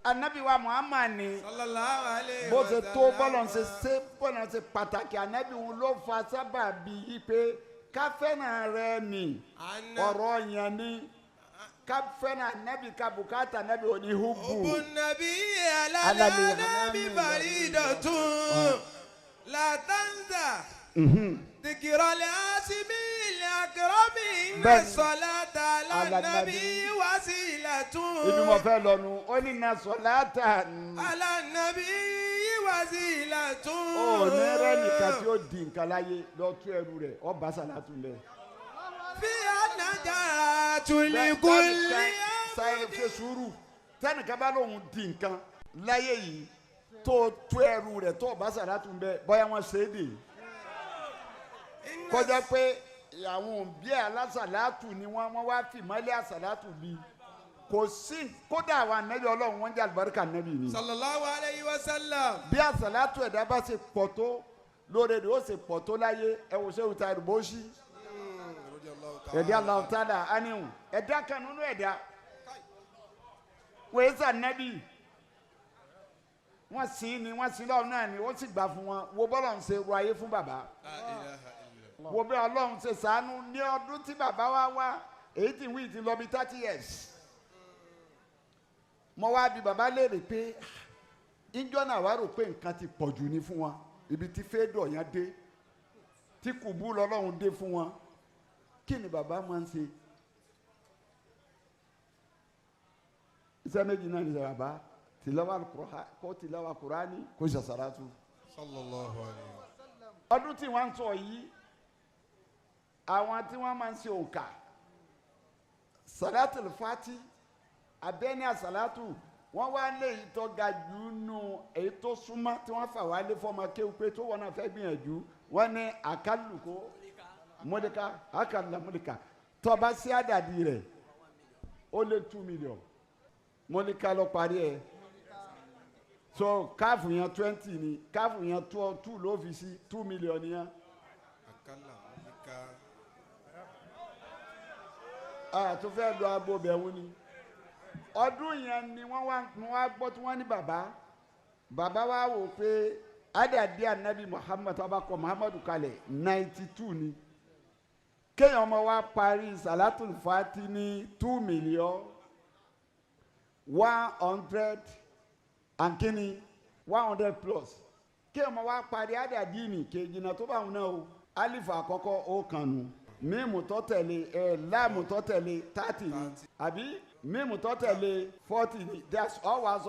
Ànábì wa Muhammad ni sallallahu alayhi bó wa ṣe sallam. tó bọ́lọ̀ ṣe pàtàkì ànábì òun ló fa sábàbí yìí pé káfẹ́nà rẹ ni ọ̀rọ̀ yẹn ni káfẹ́nà ànábì ká bùkátà ànábì òní hubu. Hubu nabi ala nabi faridatun la tanza. Dhikra al-asimi al-akrami inna salata ala nabi wasilatun. Ibi mo fẹ́ lọ nu ó ní na salata. Ala nabi wasilatun. Ó ní rẹ́ nìkan tí ó di nǹkan láyé lọ tú ẹrù rẹ̀ ọ bá sàlátù lẹ̀. Fi an-najatu li kulli. Sáyẹn fi sùúrù tẹ́nìkan bá lóun di nǹkan láyé yìí tó tú ẹrù rẹ̀ tó bá sàlátù lẹ̀ bóyá wọ́n ṣe é dè. Kọjá pé àwọn òbí alásàlátù ni wọ́n wá fi mọ́lẹ̀ àsàlátù bí kò sí kódà àwọn ànábì Ọlọ́run wọ́n jẹ́ àlùbáríkà ànábì ni. Sallallahu alayhi wa sallam. Bí àsàlátù ẹ̀dá bá ṣe pọ̀ tó lóore rẹ̀ ó ṣe pọ̀ tó láyé ẹ wò ṣé o ta ìrùbó sí. Ẹ̀dá Allahu ta'ala ánìhùn ẹ̀dá kan nínú ẹ̀dá wọ́n ṣe ànábì wọ́n sì ni wọ́n sì lọ́wọ́ náà ni ó sì gbà fún wọn wo bọ́lọ̀ ń ṣe ru ayé fún bàbá. Wo bí Ọlọ́run ṣe ṣàánú ní ọdún tí bàbá wa wá èyí tí wíì ti lọ bí 30 years. Mo wá bí bàbá léèrè pé ìjọ náà wá rò pé nǹkan ti pọ̀ jù ní fún wọn ibi tí fẹ́dọ̀ yẹn dé tí kùbú lọ́lọ́run dé fún wọn kí ni bàbá máa ń ṣe. Iṣẹ́ méjì náà ní sẹ́ bàbá tìlọ́wà Kùránì kó ṣe sàlátù. Sallallahu alayhi wa sallam. Ọdún tí wọ́n ń sọ yìí àwọn tí wọ́n máa ń ṣe òǹkà Salatul Fati abẹ́ni àsàlátù wọ́n wá lé èyí tó ga jù nù èyí tó súnmọ́ tí wọ́n fà wá lé fọ́ọ̀mù kéwù pé tó wọ́n náà fẹ́ gbìyànjú wọ́n ní àkàlùkò mọ́díkà àkàlùlà mọ́díkà tó bá sí àdàdì rẹ̀ ó lé 2 million mọ́díkà lọ parí ẹ̀ so káàfù yẹn 20 ni káàfù yẹn 2 ló fi sí 2 million yẹn. Tó fẹ́ lọ abo bẹ̀wò ni ọdún yẹn ni wọ́n wá gbọ́ tí wọ́n ní bàbá wa wò pé àdàdí ànábì Muhammad abakọ Muhammadu kalẹ̀ 92 ni kéèyàn ọmọ wa parí Salatul Fati ní 2 million 100 and kini 100 plus kéèyàn ọmọ wa parí àdàdí ni kejì náà tó bá wọn náà o alifu àkọ́kọ́ ó kànú. Mímù tó tẹ̀lé láàmù tó tẹ̀lé 30 ni àbí mímù tó tẹ̀lé 40 ni that's all was